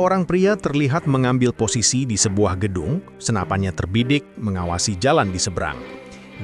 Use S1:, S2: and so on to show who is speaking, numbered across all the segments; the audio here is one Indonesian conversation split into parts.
S1: Seorang pria terlihat mengambil posisi di sebuah gedung, senapannya terbidik mengawasi jalan di seberang.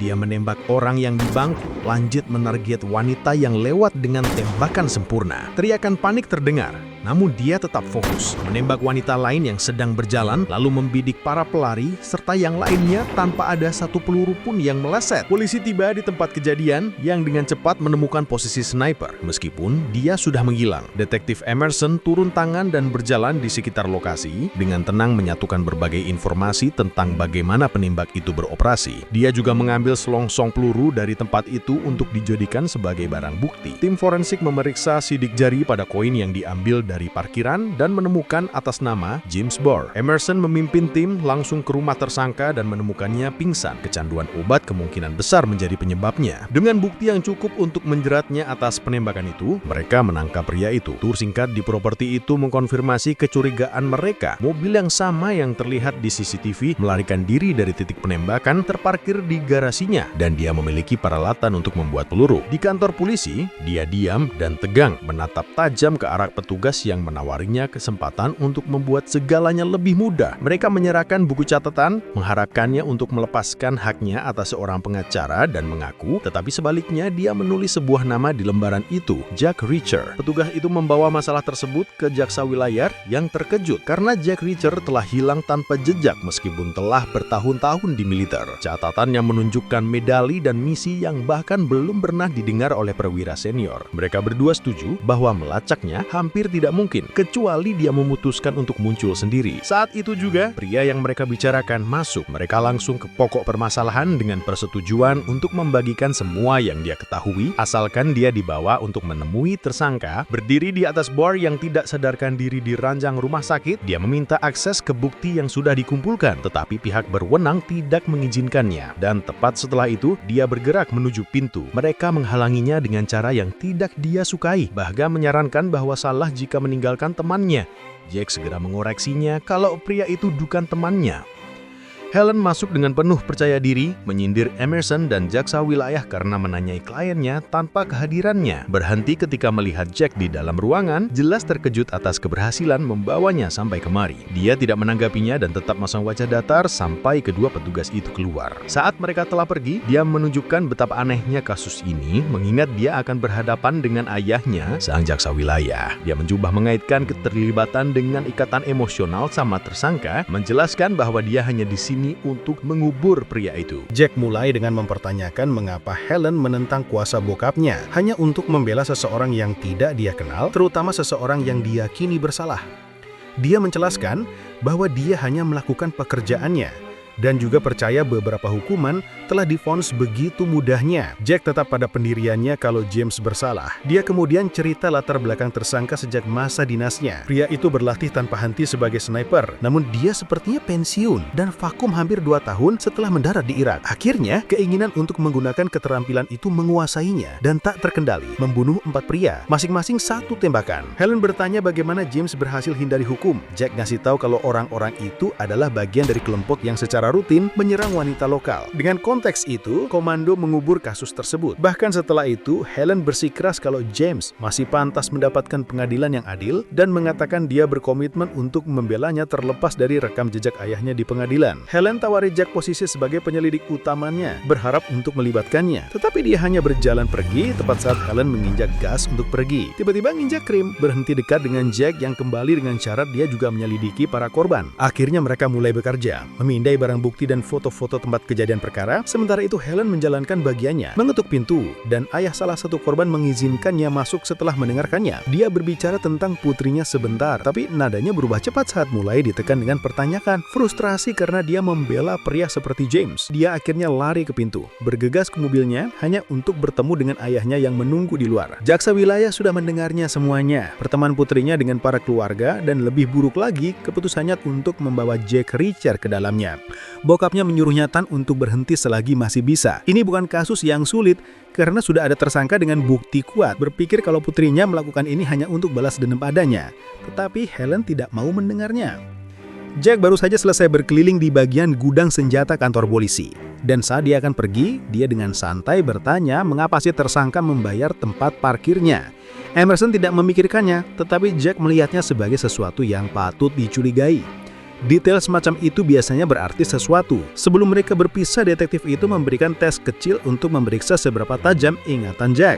S1: Dia menembak orang yang di bangku, lanjut menarget wanita yang lewat dengan tembakan sempurna. Teriakan panik terdengar, namun dia tetap fokus, menembak wanita lain yang sedang berjalan, lalu membidik para pelari, serta yang lainnya tanpa ada satu peluru pun yang meleset. Polisi tiba di tempat kejadian yang dengan cepat menemukan posisi sniper, meskipun dia sudah menghilang. Detektif Emerson turun tangan dan berjalan di sekitar lokasi, dengan tenang menyatukan berbagai informasi tentang bagaimana penembak itu beroperasi. Dia juga mengambil selongsong peluru dari tempat itu untuk dijadikan sebagai barang bukti. Tim forensik memeriksa sidik jari pada koin yang diambil dari parkiran dan menemukan atas nama James Bohr. Emerson memimpin tim langsung ke rumah tersangka dan menemukannya pingsan. Kecanduan obat kemungkinan besar menjadi penyebabnya. Dengan bukti yang cukup untuk menjeratnya atas penembakan itu, mereka menangkap pria itu. Tur singkat di properti itu mengkonfirmasi kecurigaan mereka. Mobil yang sama yang terlihat di CCTV melarikan diri dari titik penembakan terparkir di garasinya dan dia memiliki peralatan untuk membuat peluru. Di kantor polisi, dia diam dan tegang menatap tajam ke arah petugas yang menawarinya kesempatan untuk membuat segalanya lebih mudah. Mereka menyerahkan buku catatan, mengharapkannya untuk melepaskan haknya atas seorang pengacara dan mengaku, tetapi sebaliknya dia menulis sebuah nama di lembaran itu, Jack Reacher. Petugas itu membawa masalah tersebut ke jaksa wilayah yang terkejut karena Jack Reacher telah hilang tanpa jejak meskipun telah bertahun-tahun di militer. Catatan yang menunjukkan medali dan misi yang bahkan belum pernah didengar oleh perwira senior. Mereka berdua setuju bahwa melacaknya hampir tidak mungkin, kecuali dia memutuskan untuk muncul sendiri. Saat itu juga, pria yang mereka bicarakan masuk. Mereka langsung ke pokok permasalahan dengan persetujuan untuk membagikan semua yang dia ketahui, asalkan dia dibawa untuk menemui tersangka. Berdiri di atas bar yang tidak sadarkan diri di ranjang rumah sakit, dia meminta akses ke bukti yang sudah dikumpulkan, tetapi pihak berwenang tidak mengizinkannya. Dan tepat setelah itu, dia bergerak menuju pintu. Mereka menghalanginya dengan cara yang tidak dia sukai, bahkan menyarankan bahwa salah jika meninggalkan temannya. Jack segera mengoreksinya kalau pria itu bukan temannya. Helen masuk dengan penuh percaya diri, menyindir Emerson dan jaksa wilayah karena menanyai kliennya tanpa kehadirannya. Berhenti ketika melihat Jack di dalam ruangan, jelas terkejut atas keberhasilan membawanya sampai kemari. Dia tidak menanggapinya dan tetap masang wajah datar sampai kedua petugas itu keluar. Saat mereka telah pergi, dia menunjukkan betapa anehnya kasus ini, mengingat dia akan berhadapan dengan ayahnya, sang jaksa wilayah. Dia mencoba mengaitkan keterlibatan dengan ikatan emosional sama tersangka, menjelaskan bahwa dia hanya di sini untuk mengubur pria itu. Jack mulai dengan mempertanyakan mengapa Helen menentang kuasa bokapnya hanya untuk membela seseorang yang tidak dia kenal, terutama seseorang yang diyakini bersalah. Dia menjelaskan bahwa dia hanya melakukan pekerjaannya dan juga percaya beberapa hukuman telah divonis begitu mudahnya. Jack tetap pada pendiriannya kalau James bersalah. Dia kemudian cerita latar belakang tersangka sejak masa dinasnya. Pria itu berlatih tanpa henti sebagai sniper, namun dia sepertinya pensiun dan vakum hampir 2 tahun setelah mendarat di Irak. Akhirnya, keinginan untuk menggunakan keterampilan itu menguasainya dan tak terkendali, membunuh 4 pria, masing-masing 1 tembakan. Helen bertanya bagaimana James berhasil hindari hukum. Jack ngasih tahu kalau orang-orang itu adalah bagian dari kelompok yang secara rutin menyerang wanita lokal. Dengan konteks itu, komando mengubur kasus tersebut. Bahkan setelah itu, Helen bersikeras kalau James masih pantas mendapatkan pengadilan yang adil dan mengatakan dia berkomitmen untuk membelanya terlepas dari rekam jejak ayahnya di pengadilan. Helen tawari Jack posisi sebagai penyelidik utamanya, berharap untuk melibatkannya. Tetapi dia hanya berjalan pergi tepat saat Helen menginjak gas untuk pergi. Tiba-tiba nginjak krim, berhenti dekat dengan Jack yang kembali dengan syarat dia juga menyelidiki para korban. Akhirnya mereka mulai bekerja, memindai barang bukti dan foto-foto tempat kejadian perkara. Sementara itu Helen menjalankan bagiannya, mengetuk pintu, dan ayah salah satu korban mengizinkannya masuk setelah mendengarkannya. Dia berbicara tentang putrinya sebentar, tapi nadanya berubah cepat saat mulai ditekan dengan pertanyaan. Frustrasi karena dia membela pria seperti James, dia akhirnya lari ke pintu, bergegas ke mobilnya hanya untuk bertemu dengan ayahnya yang menunggu di luar. Jaksa wilayah sudah mendengarnya semuanya, pertemuan putrinya dengan para keluarga, dan lebih buruk lagi, keputusannya untuk membawa Jack Reacher ke dalamnya. Bokapnya menyuruhnya Tan untuk berhenti selagi masih bisa. Ini bukan kasus yang sulit karena sudah ada tersangka dengan bukti kuat. Berpikir kalau putrinya melakukan ini hanya untuk balas dendam padanya. Tetapi Helen tidak mau mendengarnya. Jack baru saja selesai berkeliling di bagian gudang senjata kantor polisi. Dan saat dia akan pergi, dia dengan santai bertanya mengapa si tersangka membayar tempat parkirnya.
S2: Emerson tidak memikirkannya, tetapi Jack melihatnya sebagai sesuatu yang patut dicurigai. Detail semacam itu biasanya berarti sesuatu. Sebelum mereka berpisah, detektif itu memberikan tes kecil untuk memeriksa seberapa tajam ingatan Jack.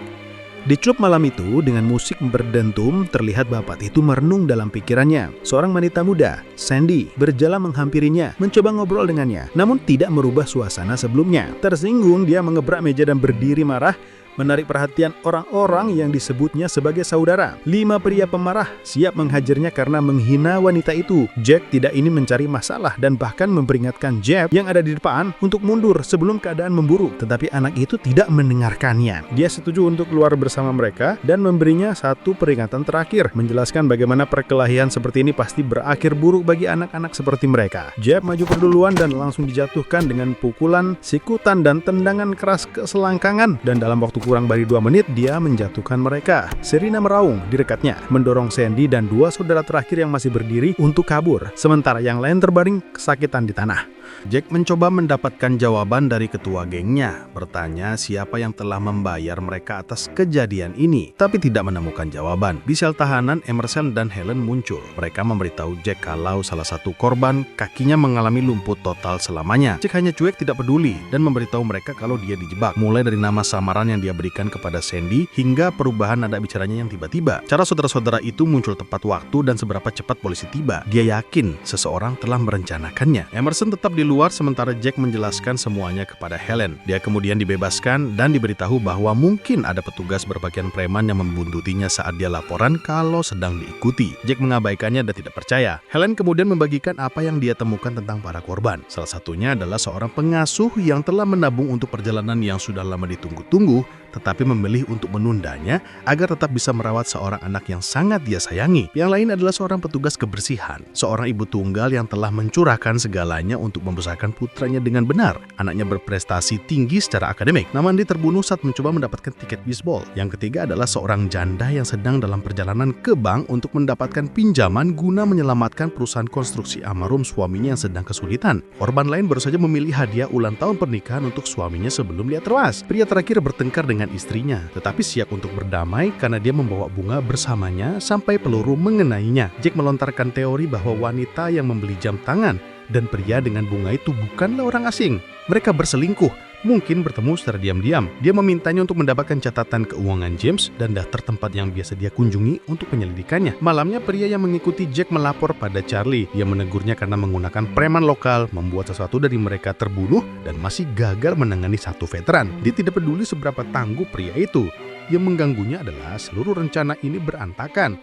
S2: Di klub malam itu, dengan musik berdentum, terlihat bapak itu merenung dalam pikirannya. Seorang wanita muda, Sandy, berjalan menghampirinya, mencoba ngobrol dengannya, namun tidak merubah suasana sebelumnya. Tersinggung, dia mengebrak meja dan berdiri marah, menarik perhatian orang-orang yang disebutnya sebagai saudara. 5 pria pemarah siap menghajarnya karena menghina wanita itu. Jack tidak ingin mencari masalah dan bahkan memperingatkan Jeb yang ada di depan untuk mundur sebelum keadaan memburuk. Tetapi anak itu tidak mendengarkannya. Dia setuju untuk keluar bersama mereka dan memberinya satu peringatan terakhir, menjelaskan bagaimana perkelahian seperti ini pasti berakhir buruk bagi anak-anak seperti mereka. Jeb maju berduluan dan langsung dijatuhkan dengan pukulan, sikutan, dan tendangan keras ke selangkangan, dan dalam waktu kurang dari 2 menit, dia menjatuhkan mereka. Serena meraung di dekatnya, mendorong Sandy dan 2 saudara terakhir yang masih berdiri untuk kabur, sementara yang lain terbaring kesakitan di tanah. Jack mencoba mendapatkan jawaban dari ketua gengnya, bertanya siapa yang telah membayar mereka atas kejadian ini, tapi tidak menemukan jawaban. Di sel tahanan, Emerson dan Helen muncul. Mereka memberitahu Jack kalau salah satu korban kakinya mengalami lumpuh total selamanya. Jack hanya cuek, tidak peduli, dan memberitahu mereka kalau dia dijebak, mulai dari nama samaran yang dia berikan kepada Sandy hingga perubahan nada bicaranya yang tiba-tiba. Cara saudara-saudara itu muncul tepat waktu dan seberapa cepat polisi tiba. Dia yakin seseorang telah merencanakannya. Emerson tetap di luar sementara Jack menjelaskan semuanya kepada Helen. Dia kemudian dibebaskan dan diberitahu bahwa mungkin ada petugas berpakaian preman yang membuntutinya saat dia laporan kalau sedang diikuti. Jack mengabaikannya dan tidak percaya. Helen kemudian membagikan apa yang dia temukan tentang para korban. Salah satunya adalah seorang pengasuh yang telah menabung untuk perjalanan yang sudah lama ditunggu-tunggu, tetapi memilih untuk menundanya agar tetap bisa merawat seorang anak yang sangat dia sayangi. Yang lain adalah seorang petugas kebersihan, seorang ibu tunggal yang telah mencurahkan segalanya untuk membesarkan putranya dengan benar. Anaknya berprestasi tinggi secara akademik, namun dia terbunuh saat mencoba mendapatkan tiket bisbol. Yang ketiga adalah seorang janda yang sedang dalam perjalanan ke bank untuk mendapatkan pinjaman guna menyelamatkan perusahaan konstruksi almarhum suaminya yang sedang kesulitan. Korban lain baru saja memilih hadiah ulang tahun pernikahan untuk suaminya sebelum dia tewas. Pria terakhir bertengkar dengan istrinya, tetapi siap untuk berdamai karena dia membawa bunga bersamanya sampai peluru mengenainya. Jack melontarkan teori bahwa wanita yang membeli jam tangan dan pria dengan bunga itu bukanlah orang asing. Mereka berselingkuh, mungkin bertemu secara diam-diam. Dia memintanya untuk mendapatkan catatan keuangan James dan daftar tempat yang biasa dia kunjungi untuk penyelidikannya. Malamnya, pria yang mengikuti Jack melapor pada Charlie. Dia menegurnya karena menggunakan preman lokal, membuat sesuatu dari mereka terbunuh, dan masih gagal menangani satu veteran. Dia tidak peduli seberapa tangguh pria itu. Yang mengganggunya adalah seluruh rencana ini berantakan.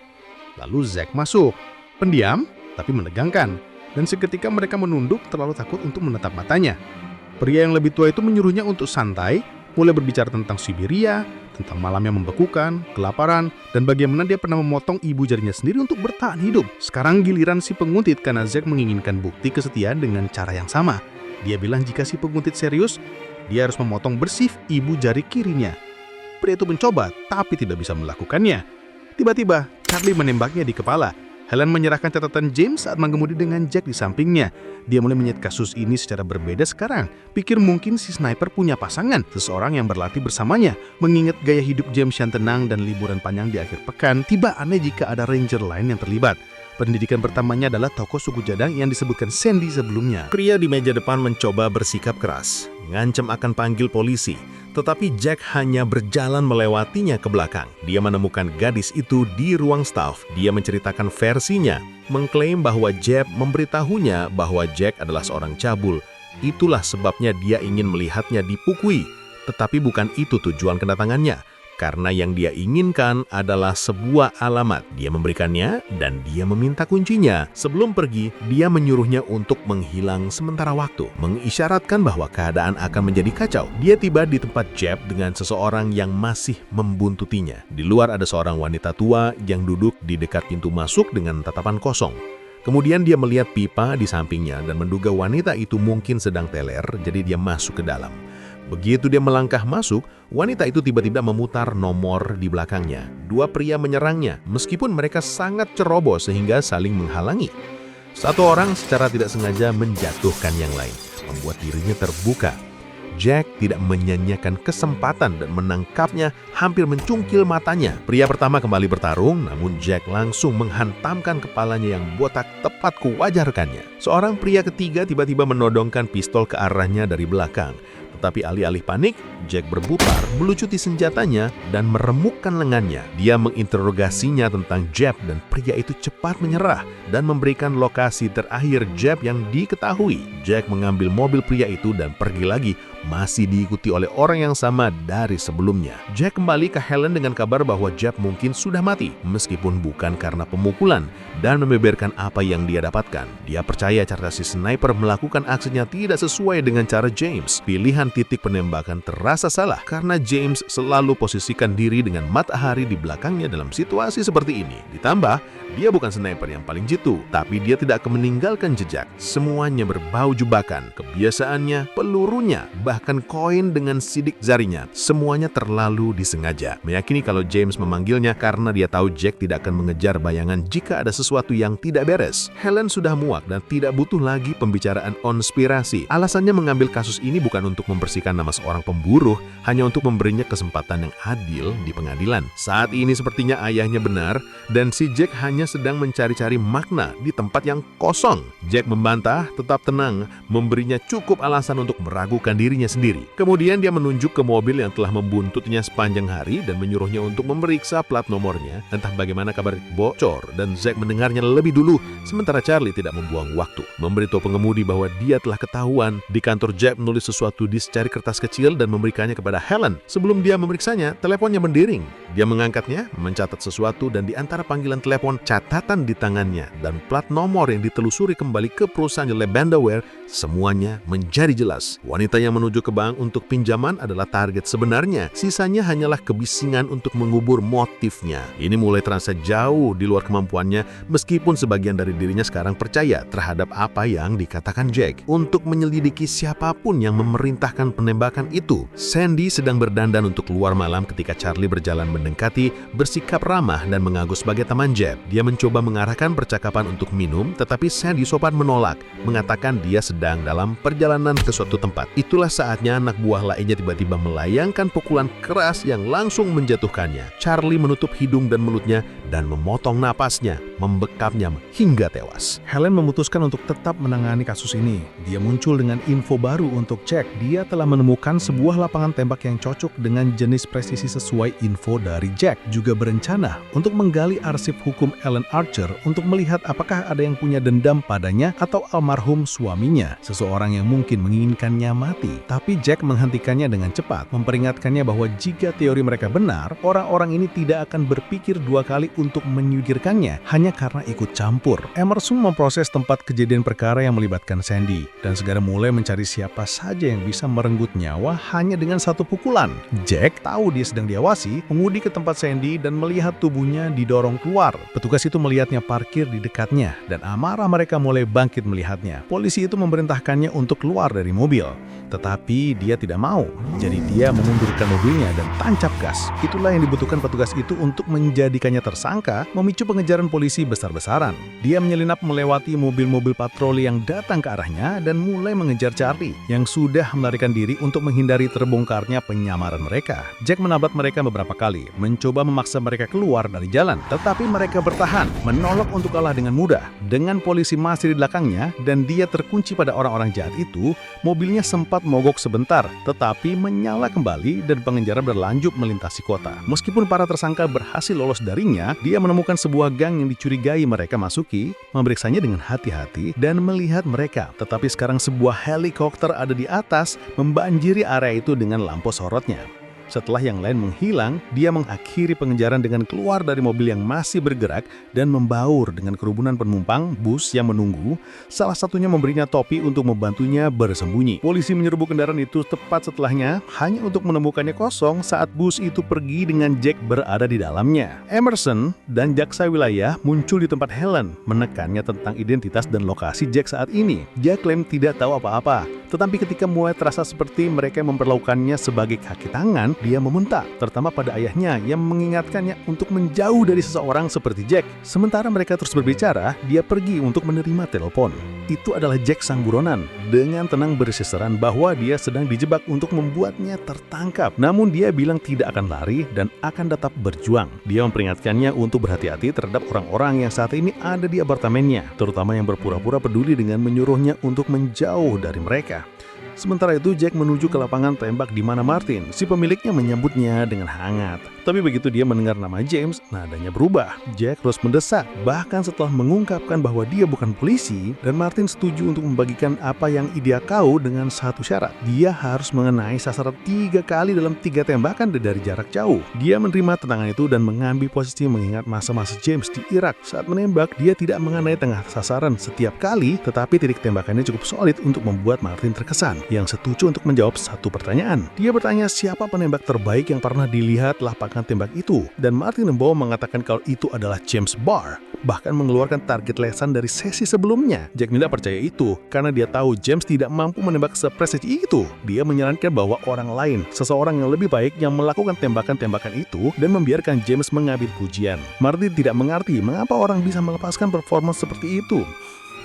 S2: Lalu Zack masuk, pendiam tapi menegangkan. Dan seketika mereka menunduk, terlalu takut untuk menatap matanya. Pria yang lebih tua itu menyuruhnya untuk santai, mulai berbicara tentang Siberia, tentang malam yang membekukan, kelaparan, dan bagaimana dia pernah memotong ibu jarinya sendiri untuk bertahan hidup. Sekarang giliran si penguntit karena Zack menginginkan bukti kesetiaan dengan cara yang sama. Dia bilang jika si penguntit serius, dia harus memotong bersih ibu jari kirinya. Pria itu mencoba, tapi tidak bisa melakukannya. Tiba-tiba, Charlie menembaknya di kepala. Helen menyerahkan catatan James saat mengemudi dengan Jack di sampingnya. Dia mulai melihat kasus ini secara berbeda sekarang. Pikir mungkin si sniper punya pasangan, seseorang yang berlatih bersamanya. Mengingat gaya hidup James yang tenang dan liburan panjang di akhir pekan, tiba aneh jika ada ranger lain yang terlibat. Pendidikan pertamanya adalah tokoh suku Jadang yang disebutkan Sandy sebelumnya. Pria di meja depan mencoba bersikap keras, ngancam akan panggil polisi. Tetapi Jack hanya berjalan melewatinya ke belakang. Dia menemukan gadis itu di ruang staf. Dia menceritakan versinya, mengklaim bahwa Jeb memberitahunya bahwa Jack adalah seorang cabul. Itulah sebabnya dia ingin melihatnya dipukui. Tetapi bukan itu tujuan kedatangannya. Karena yang dia inginkan adalah sebuah alamat. Dia memberikannya dan dia meminta kuncinya. Sebelum pergi, dia menyuruhnya untuk menghilang sementara waktu, mengisyaratkan bahwa keadaan akan menjadi kacau. Dia tiba di tempat Jeb dengan seseorang yang masih membuntutinya. Di luar ada seorang wanita tua yang duduk di dekat pintu masuk dengan tatapan kosong. Kemudian dia melihat pipa di sampingnya dan menduga wanita itu mungkin sedang teler, jadi dia masuk ke dalam. Begitu dia melangkah masuk, wanita itu tiba-tiba memutar nomor di belakangnya. 2 pria menyerangnya, meskipun mereka sangat ceroboh sehingga saling menghalangi. Satu orang secara tidak sengaja menjatuhkan yang lain, membuat dirinya terbuka.
S3: Jack tidak menyanyiakan kesempatan dan menangkapnya hampir mencungkil matanya. Pria pertama kembali bertarung, namun Jack langsung menghantamkan kepalanya yang botak tepat ke wajah rekannya. Seorang pria ketiga tiba-tiba menodongkan pistol ke arahnya dari belakang. Tetapi alih-alih panik, Jack berputar, melucuti senjatanya, dan meremukkan lengannya. Dia menginterogasinya tentang Jeb dan pria itu cepat menyerah dan memberikan lokasi terakhir Jeb yang diketahui. Jack mengambil mobil pria itu dan pergi lagi, masih diikuti oleh orang yang sama dari sebelumnya. Jack kembali ke Helen dengan kabar bahwa Jeb mungkin sudah mati, meskipun bukan karena pemukulan, dan membeberkan apa yang dia dapatkan. Dia percaya cara si sniper melakukan aksinya tidak sesuai dengan cara James. Pilihan titik penembakan terasa salah karena James selalu posisikan diri dengan matahari di belakangnya dalam situasi seperti ini. Ditambah, dia bukan sniper yang paling jitu, tapi dia tidak akan meninggalkan jejak. Semuanya berbau jebakan, kebiasaannya, pelurunya, bahkan koin dengan sidik jarinya. Semuanya terlalu disengaja. Meyakini kalau James memanggilnya karena dia tahu Jack tidak akan mengejar bayangan jika ada sesuatu yang tidak beres. Helen sudah muak dan tidak butuh lagi pembicaraan konspirasi. Alasannya mengambil kasus ini bukan untuk membersihkan nama seorang pembunuh, hanya untuk memberinya kesempatan yang adil di pengadilan. Saat ini sepertinya ayahnya benar, dan si Jack hanya sedang mencari-cari makna di tempat yang kosong. Jack membantah, tetap tenang, memberinya cukup alasan untuk meragukan dirinya sendiri. Kemudian dia menunjuk ke mobil yang telah membuntutnya sepanjang hari dan menyuruhnya untuk memeriksa plat nomornya. Entah bagaimana kabar bocor, dan Jack mendengarnya lebih dulu, sementara Charlie tidak membuang waktu. Memberitahu pengemudi bahwa dia telah ketahuan. Di kantor, Jack menulis sesuatu di secari kertas kecil dan memberikannya kepada Helen. Sebelum dia memeriksanya, teleponnya berdering. Dia mengangkatnya, mencatat sesuatu, dan di antara panggilan telepon, catatan di tangannya dan plat nomor yang ditelusuri kembali ke perusahaan Lavendaware, semuanya menjadi jelas. Wanita yang menuju ke bank untuk pinjaman adalah target sebenarnya. Sisanya hanyalah kebisingan untuk mengubur motifnya. Ini mulai terasa jauh di luar kemampuannya, meskipun sebagian dari dirinya sekarang percaya terhadap apa yang dikatakan Jack. Untuk menyelidiki siapapun yang memerintahkan penembakan itu. Sandy sedang berdandan untuk keluar malam ketika Charlie berjalan mendekati, bersikap ramah dan mengaku sebagai teman Jeb. Dia mencoba mengarahkan percakapan untuk minum, tetapi Sandy sopan menolak, mengatakan dia sedang dalam perjalanan ke suatu tempat. Itulah saatnya anak buah lainnya tiba-tiba melayangkan pukulan keras yang langsung menjatuhkannya. Charlie menutup hidung dan mulutnya dan memotong napasnya, membekapnya hingga tewas.
S2: Helen memutuskan untuk tetap menangani kasus ini. Dia muncul dengan info baru untuk Jack. Dia telah menemukan sebuah lapangan tembak yang cocok dengan jenis presisi sesuai info dari Jack. Juga berencana untuk menggali arsip hukum Alan Archer untuk melihat apakah ada yang punya dendam padanya atau almarhum suaminya, seseorang yang mungkin menginginkannya mati. Tapi Jack menghentikannya dengan cepat, memperingatkannya bahwa jika teori mereka benar, orang-orang ini tidak akan berpikir dua kali untuk menyingkirkannya hanya karena ikut campur. Emerson memproses tempat kejadian perkara yang melibatkan Sandy dan segera mulai mencari siapa saja yang bisa merenggut nyawa hanya dengan satu pukulan. Jack tahu dia sedang diawasi, mengemudi ke tempat Sandy dan melihat tubuhnya didorong keluar. Petugas itu melihatnya parkir di dekatnya dan amarah mereka mulai bangkit melihatnya. Polisi itu memerintahkannya untuk keluar dari mobil, tetapi dia tidak mau. Jadi dia memundurkan mobilnya dan tancap gas. Itulah yang dibutuhkan petugas itu untuk menjadikannya tersangka, memicu pengejaran polisi besar-besaran. Dia menyelinap melewati mobil-mobil patroli yang datang ke arahnya dan mulai mengejar Charlie yang sudah melarikan diri untuk menghindari terbongkarnya penyamaran mereka. Jack menabrak mereka beberapa kali, mencoba memaksa mereka keluar dari jalan, tetapi mereka bertahan, menolak untuk kalah dengan mudah. Dengan polisi masih di belakangnya dan dia terkunci pada orang-orang jahat itu, mobilnya sempat mogok sebentar, tetapi menyala kembali dan pengejaran berlanjut melintasi kota. Meskipun para tersangka berhasil lolos darinya, dia menemukan sebuah gang yang dicurigai mereka masuki, memeriksanya dengan hati-hati dan melihat mereka. Tetapi sekarang sebuah helikopter ada di atas, membanjiri area itu dengan lampu sorotnya. Setelah yang lain menghilang, dia mengakhiri pengejaran dengan keluar dari mobil yang masih bergerak dan membaur dengan kerumunan penumpang bus yang menunggu. Salah satunya memberinya topi untuk membantunya bersembunyi. Polisi menyerbu kendaraan itu tepat setelahnya, hanya untuk menemukannya kosong saat bus itu pergi dengan Jack berada di dalamnya. Emerson dan jaksa wilayah muncul di tempat Helen, menekannya tentang identitas dan lokasi Jack saat ini. Dia klaim tidak tahu apa-apa, Tetapi ketika mulai terasa seperti mereka memperlakukannya sebagai kaki tangan, dia memuntah, terutama pada ayahnya yang mengingatkannya untuk menjauh dari seseorang seperti Jack. Sementara mereka terus berbicara, dia pergi untuk menerima telepon. Itu adalah Jack sang buronan, dengan tenang berseseran bahwa dia sedang dijebak untuk membuatnya tertangkap. Namun dia bilang tidak akan lari dan akan tetap berjuang. Dia memperingatkannya untuk berhati-hati terhadap orang-orang yang saat ini ada di apartemennya, terutama yang berpura-pura peduli dengan menyuruhnya untuk menjauh dari mereka. Sementara itu Jack menuju ke lapangan tembak di mana Martin, si pemiliknya, menyambutnya dengan hangat. Tapi begitu dia mendengar nama James, nadanya berubah. Jack terus mendesak, bahkan setelah mengungkapkan bahwa dia bukan polisi, dan Martin setuju untuk membagikan apa yang dia tahu dengan satu syarat. Dia harus mengenai sasaran 3 kali dalam 3 tembakan dari jarak jauh. Dia menerima tentangan itu dan mengambil posisi mengingat masa-masa James di Irak. Saat menembak, dia tidak mengenai tengah sasaran setiap kali, tetapi titik tembakannya cukup solid untuk membuat Martin terkesan, yang setuju untuk menjawab satu pertanyaan. Dia bertanya siapa penembak terbaik yang pernah dilihat lapangan tembak itu, dan Martin membawa mengatakan kalau itu adalah James Barr, bahkan mengeluarkan target lesan dari sesi sebelumnya. Jack tidak percaya itu, karena dia tahu James tidak mampu menembak sepresisi itu. Dia menyarankan bahwa orang lain, seseorang yang lebih baik yang melakukan tembakan-tembakan itu, dan membiarkan James mengambil pujian. Martin tidak mengerti mengapa orang bisa melepaskan performa seperti itu.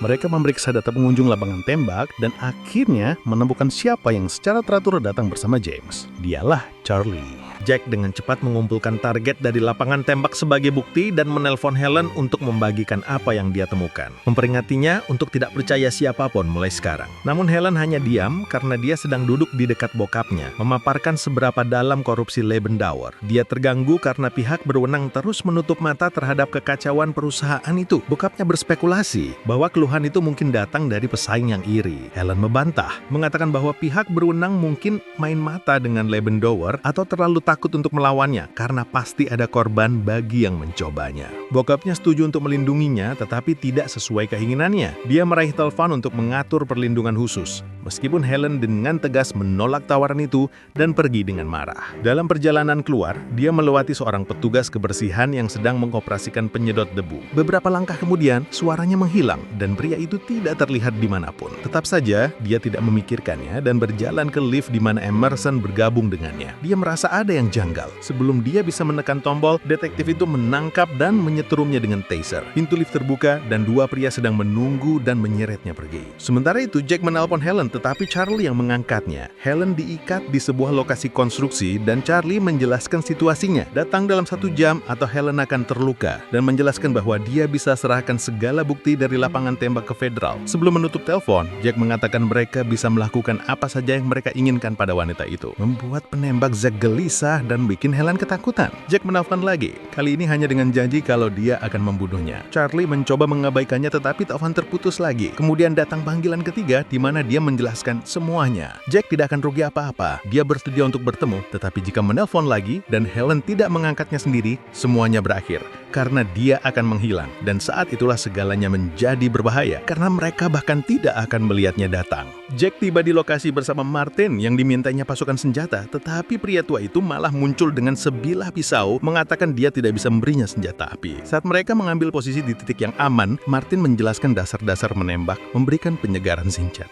S2: Mereka memeriksa data pengunjung lapangan tembak dan akhirnya menemukan siapa yang secara teratur datang bersama James. Dialah Charlie.
S1: Jack dengan cepat mengumpulkan target dari lapangan tembak sebagai bukti dan menelpon Helen untuk membagikan apa yang dia temukan. Memperingatinya untuk tidak percaya siapapun mulai sekarang. Namun Helen hanya diam karena dia sedang duduk di dekat bokapnya, memaparkan seberapa dalam korupsi Lebendauer. Dia terganggu karena pihak berwenang terus menutup mata terhadap kekacauan perusahaan itu. Bokapnya berspekulasi bahwa keluhan itu mungkin datang dari pesaing yang iri. Helen membantah, mengatakan bahwa pihak berwenang mungkin main mata dengan Lebendauer atau terlalu takut untuk melawannya karena pasti ada korban bagi yang mencobanya. Bokapnya setuju untuk melindunginya tetapi tidak sesuai keinginannya. Dia meraih telepon untuk mengatur perlindungan khusus. Meskipun Helen dengan tegas menolak tawaran itu dan pergi dengan marah. Dalam perjalanan keluar, dia melewati seorang petugas kebersihan yang sedang mengoperasikan penyedot debu. Beberapa langkah kemudian, suaranya menghilang dan pria itu tidak terlihat dimanapun. Tetap saja, dia tidak memikirkannya dan berjalan ke lift di mana Emerson bergabung dengannya. Dia merasa ada yang janggal. Sebelum dia bisa menekan tombol, detektif itu menangkap dan menyetrumnya dengan taser. Pintu lift terbuka dan 2 pria sedang menunggu dan menyeretnya pergi. Sementara itu, Jack menelpon Helen, tetapi Charlie yang mengangkatnya. Helen diikat di sebuah lokasi konstruksi dan Charlie menjelaskan situasinya. Datang dalam 1 jam atau Helen akan terluka dan menjelaskan bahwa dia bisa serahkan segala bukti dari lapangan tembak ke federal. Sebelum menutup telepon, Jack mengatakan mereka bisa melakukan apa saja yang mereka inginkan pada wanita itu. Membuat penembak Zack gelisah dan bikin Helen ketakutan. Jack menelpon lagi, kali ini hanya dengan janji kalau dia akan membunuhnya. Charlie mencoba mengabaikannya tetapi telepon terputus lagi. Kemudian datang panggilan ketiga di mana dia menjelaskan semuanya. Jack tidak akan rugi apa-apa. Dia bersedia untuk bertemu, tetapi jika menelpon lagi dan Helen tidak mengangkatnya sendiri, semuanya berakhir. Karena dia akan menghilang. Dan saat itulah segalanya menjadi berbahaya karena mereka bahkan tidak akan melihatnya datang. Jack tiba di lokasi bersama Martin yang dimintanya pasukan senjata, tetapi pria tua itu malah muncul dengan sebilah pisau mengatakan dia tidak bisa memberinya senjata api. Saat mereka mengambil posisi di titik yang aman, Martin menjelaskan dasar-dasar menembak, memberikan penyegaran singkat.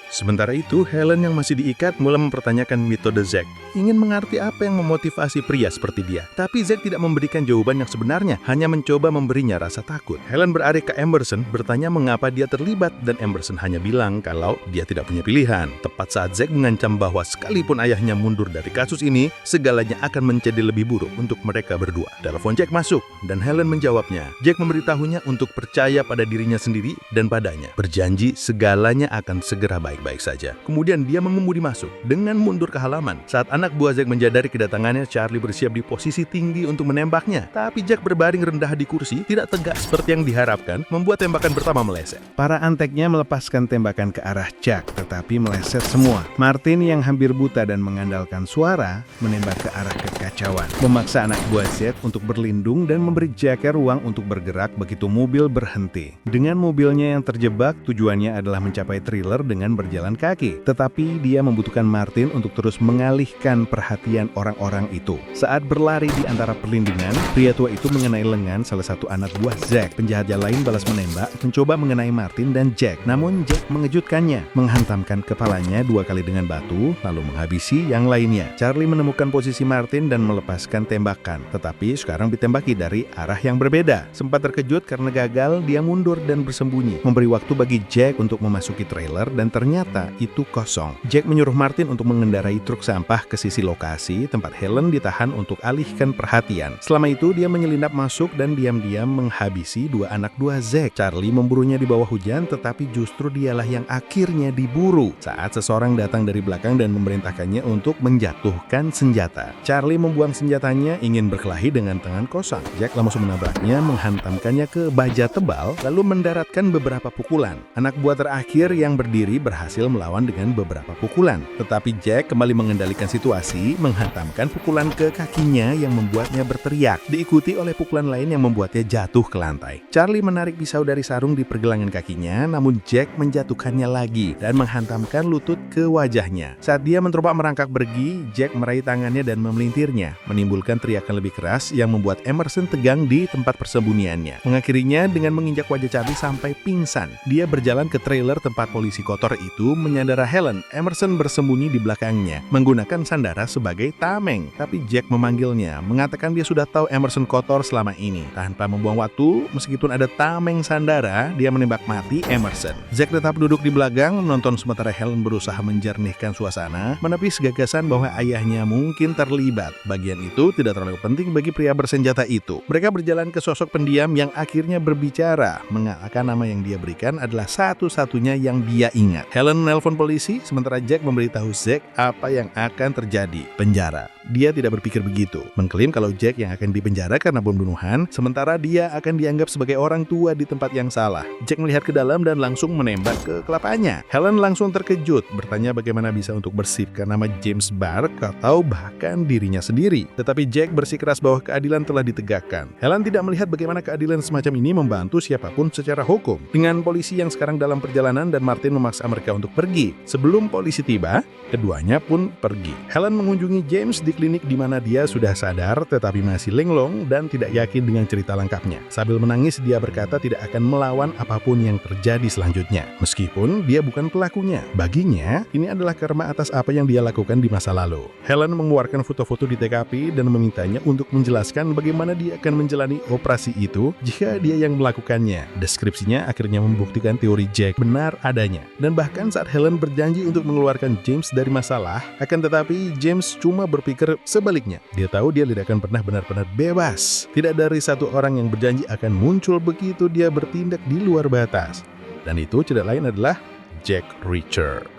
S1: Sementara itu, Helen yang masih diikat mulai mempertanyakan metode Zack. Ingin mengerti apa yang memotivasi pria seperti dia. Tapi Zack tidak memberikan jawaban yang sebenarnya, hanya mencoba memberinya rasa takut. Helen beralih ke Emerson, bertanya mengapa dia terlibat, dan Emerson hanya bilang kalau dia tidak punya pilihan. Tepat saat Zack mengancam bahwa sekalipun ayahnya mundur dari kasus ini, segalanya akan menjadi lebih buruk untuk mereka berdua. Telepon Jack masuk, dan Helen menjawabnya. Jack memberitahunya untuk percaya pada dirinya sendiri dan padanya. Berjanji segalanya akan segera baik-baik saja. Kemudian dia mengemudi masuk dengan mundur ke halaman. Saat anak buah Zack menjadari kedatangannya, Charlie bersiap di posisi tinggi untuk menembaknya. Tapi Jack berbaring rendah di kursi, tidak tegak seperti yang diharapkan, membuat tembakan pertama meleset.
S2: Para anteknya melepaskan tembakan ke arah Jack, tetapi meleset semua. Martin yang hampir buta dan mengandalkan suara, menembak ke arah kekacauan. Memaksa anak buah Zack untuk berlindung dan memberi Jack ruang untuk bergerak begitu mobil berhenti. Dengan mobilnya yang terjebak, tujuannya adalah mencapai thriller dengan berjalan berjalan kaki. Tetapi dia membutuhkan Martin untuk terus mengalihkan perhatian orang-orang itu. Saat berlari di antara perlindungan, pria tua itu mengenai lengan salah satu anak buah Zack. Penjahat yang lain balas menembak, mencoba mengenai Martin dan Jack. Namun Jack mengejutkannya, menghantamkan kepalanya 2 kali dengan batu, lalu menghabisi yang lainnya. Charlie menemukan posisi Martin dan melepaskan tembakan, tetapi sekarang ditembaki dari arah yang berbeda. Sempat terkejut karena gagal, dia mundur dan bersembunyi, memberi waktu bagi Jack untuk memasuki trailer dan ternyata itu kosong. Jack menyuruh Martin untuk mengendarai truk sampah ke sisi lokasi tempat Helen ditahan untuk alihkan perhatian. Selama itu dia menyelinap masuk dan diam-diam menghabisi 2 anak buah Zack. Charlie memburunya di bawah hujan, tetapi justru dialah yang akhirnya diburu saat seseorang datang dari belakang dan memerintahkannya untuk menjatuhkan senjata. Charlie membuang senjatanya, ingin berkelahi dengan tangan kosong. Jack langsung menabraknya, menghantamkannya ke baja tebal, lalu mendaratkan beberapa pukulan. Anak buah terakhir yang berdiri berhasil melawan dengan beberapa pukulan, tetapi Jack kembali mengendalikan situasi, menghantamkan pukulan ke kakinya yang membuatnya berteriak, diikuti oleh pukulan lain yang membuatnya jatuh ke lantai. Charlie menarik pisau dari sarung di pergelangan kakinya, namun Jack menjatuhkannya lagi dan menghantamkan lutut ke wajahnya. Saat dia mencoba merangkak pergi, Jack meraih tangannya dan memelintirnya, menimbulkan teriakan lebih keras yang membuat Emerson tegang di tempat persembunyiannya. Mengakhirinya dengan menginjak wajah Charlie sampai pingsan. Dia berjalan ke trailer tempat polisi kotor itu, menyandara Helen. Emerson bersembunyi di belakangnya, menggunakan sandara sebagai tameng. Tapi Jack memanggilnya, mengatakan dia sudah tahu Emerson kotor selama ini. Tanpa membuang waktu, meskipun ada tameng sandara, dia menembak mati Emerson. Jack tetap duduk di belakang, menonton sementara Helen berusaha menjernihkan suasana, menepis gagasan bahwa ayahnya mungkin terlibat. Bagian itu tidak terlalu penting bagi pria bersenjata itu. Mereka berjalan ke sosok pendiam yang akhirnya berbicara, mengatakan nama yang dia berikan adalah satu-satunya yang dia ingat. Helen menelpon polisi, sementara Jack memberitahu Zack apa yang akan terjadi. Penjara. Dia tidak berpikir begitu, mengklaim kalau Jack yang akan dipenjara karena pembunuhan, sementara dia akan dianggap sebagai orang tua di tempat yang salah. Jack melihat ke dalam dan langsung menembak ke kelapanya. Helen langsung terkejut, bertanya bagaimana bisa untuk bersihkan nama James Burke atau bahkan dirinya sendiri. Tetapi Jack bersikeras bahwa keadilan telah ditegakkan. Helen tidak melihat bagaimana keadilan semacam ini membantu siapapun secara hukum. Dengan polisi yang sekarang dalam perjalanan dan Martin memaksa mereka untuk pergi. Sebelum polisi tiba, keduanya pun pergi. Helen mengunjungi James di klinik di mana dia sudah sadar tetapi masih linglung dan tidak yakin dengan cerita lengkapnya. Sambil menangis, dia berkata tidak akan melawan apapun yang terjadi selanjutnya, meskipun dia bukan pelakunya. Baginya, ini adalah karma atas apa yang dia lakukan di masa lalu. Helen mengeluarkan foto-foto di TKP dan memintanya untuk menjelaskan bagaimana dia akan menjalani operasi itu jika dia yang melakukannya. Deskripsinya akhirnya membuktikan teori Jack benar adanya. Dan bahkan saat Helen berjanji untuk mengeluarkan James dari masalah, akan tetapi James cuma berpikir sebaliknya. Dia tahu dia tidak akan pernah benar-benar bebas. Tidak dari satu orang yang berjanji akan muncul begitu dia bertindak di luar batas. Dan itu tidak lain adalah Jack Reacher.